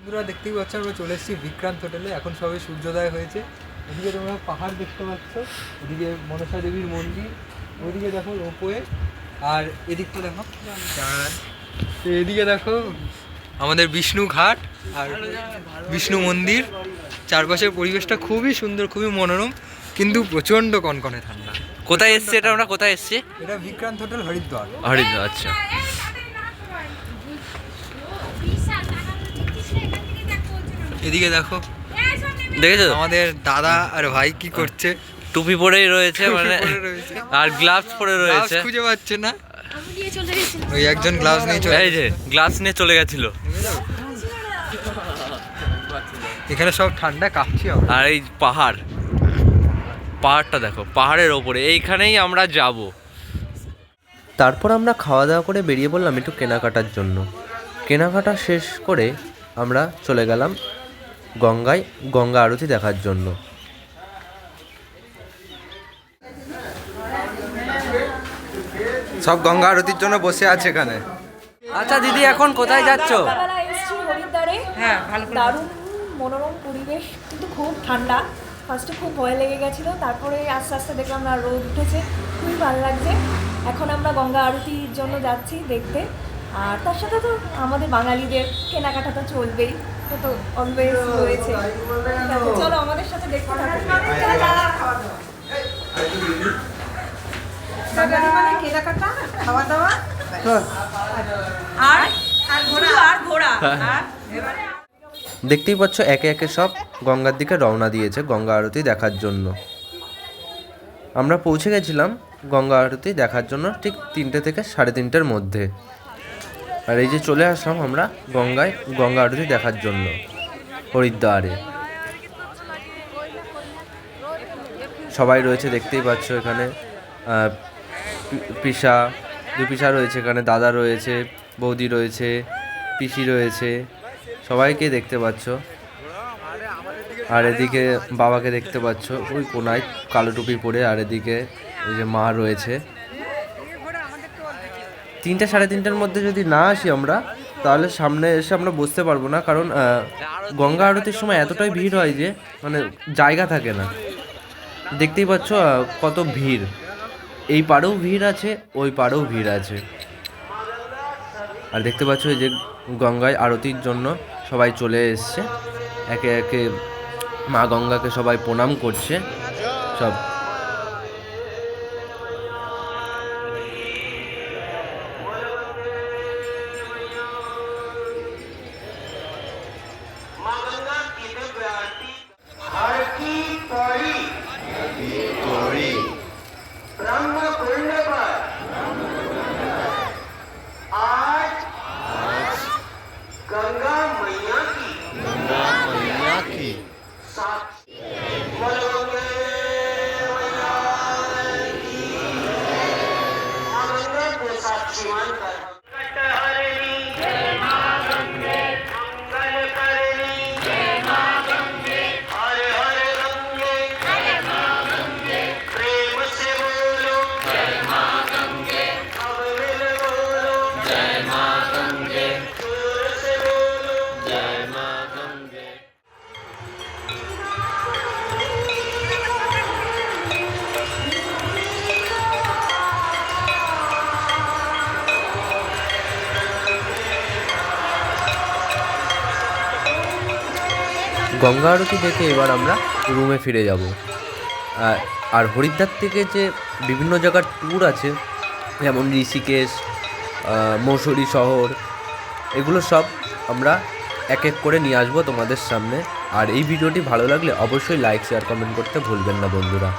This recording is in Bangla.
বন্ধুরা দেখতেই পাচ্ছ আমরা চলে এসেছি বিক্রান্ত হোটেলে। এখন সবে সূর্যোদয় হয়েছে। এদিকে তোমরা পাহাড় দেখতে পাচ্ছ, এদিকে মনসা দেবীর মন্দির, ওইদিকে দেখো রোপওয়ে, আর এদিকটা দেখো এদিকে দেখো আমাদের বিষ্ণু ঘাট আর বিষ্ণু মন্দির। চারপাশের পরিবেশটা খুবই সুন্দর, খুবই মনোরম, কিন্তু প্রচণ্ড কনকনে ঠান্ডা। কোথায় এসছে এটা? আমরা কোথায় এসছি? এটা বিক্রান্ত হোটেল, হরিদ্বার। হরিদ্বার, আচ্ছা। এদিকে দেখো, দেখেছো আমাদের দাদা আর ভাই কি করছে? টুপি পরেই রয়েছে, মানে আর গ্লাভস পরে রয়েছে। খুঁজে পাচ্ছে না, ওই একজন গ্লাভস নিয়ে চলে, এই যে গ্লাভস নিয়ে চলে গেছিল। এখানে সব ঠান্ডা কাঁপছি। আর এই পাহাড়টা দেখো, পাহাড়ের ওপরে, এইখানেই আমরা যাব। তারপর আমরা খাওয়া দাওয়া করে বেরিয়ে পড়লাম একটু কেনাকাটার জন্য। কেনাকাটা শেষ করে আমরা চলে গেলাম গঙ্গা আরতি দেখার জন্য। সব গঙ্গা আরতির জন্য বসে আছে এখানে। আচ্ছা দিদি, এখন কোথায় যাচ্ছ? সকালবেলা এসেছি হরিদ্বারে। হ্যাঁ, ভালো করে। দারুণ মনোরম পরিবেশ, কিন্তু খুব ঠান্ডা। ফার্স্টে খুব ভয় লেগে গেছিলো, তারপরে আস্তে আস্তে দেখলাম না, রোদ উঠেছে, খুবই ভালো লাগছে। এখন আমরা গঙ্গা আরতির জন্য যাচ্ছি দেখতে। আর তার সাথে তো আমাদের বাঙালিদের কেনাকাটা তো চলবেই, তো তো অলওয়েজ রয়েছে। চলো আমাদের সাথে দেখতে থাকো। কেনাকাটা, খাওয়া দাওয়া আর ঘোড়া। দেখতেই পাচ্ছ একে একে সব গঙ্গার দিকে রওনা দিয়েছে গঙ্গা আরতি দেখার জন্য। আমরা পৌঁছে গেছিলাম গঙ্গা আরতি দেখার জন্য ঠিক 3টে থেকে 3:30-র মধ্যে। আর এই যে চলে আসলাম আমরা গঙ্গা আরতি দেখার জন্য হরিদ্বারে। সবাই রয়েছে দেখতেই পাচ্ছ এখানে। দুই পিসা রয়েছে এখানে, দাদা রয়েছে, বৌদি রয়েছে, পিসি রয়েছে, সবাইকে দেখতে পাচ্ছ। আর এদিকে বাবাকে দেখতে পাচ্ছ ওই কোনায় কালো টুপি পরে। আর এদিকে এই যে মা রয়েছে। 3টে 3:30-র মধ্যে যদি না আসি আমরা, তাহলে সামনে এসে আমরা বসতে পারবো না, কারণ গঙ্গা আরতির সময় এতটাই ভিড় হয় যে মানে জায়গা থাকে না। দেখতেই পাচ্ছ কত ভিড়, এই পাড়েও ভিড় আছে, ওই পাড়েও ভিড় আছে। আর দেখতে পাচ্ছ এই যে গঙ্গায় আরতির জন্য সবাই চলে এসছে, একে একে মা গঙ্গাকে সবাই প্রণাম করছে সব। गंगा मैया की साक्षीवान कर গঙ্গা আরতি দেখে এবার আমরা রুমে ফিরে যাব। আর হরিদ্বার থেকে যে বিভিন্ন জায়গার ট্যুর আছে, যেমন ঋষিকেশ, মৌসুরি শহর, এগুলো সব আমরা এক এক করে নিয়ে আসবো তোমাদের সামনে। আর এই ভিডিওটি ভালো লাগলে অবশ্যই লাইক, শেয়ার, কমেন্ট করতে ভুলবেন না বন্ধুরা।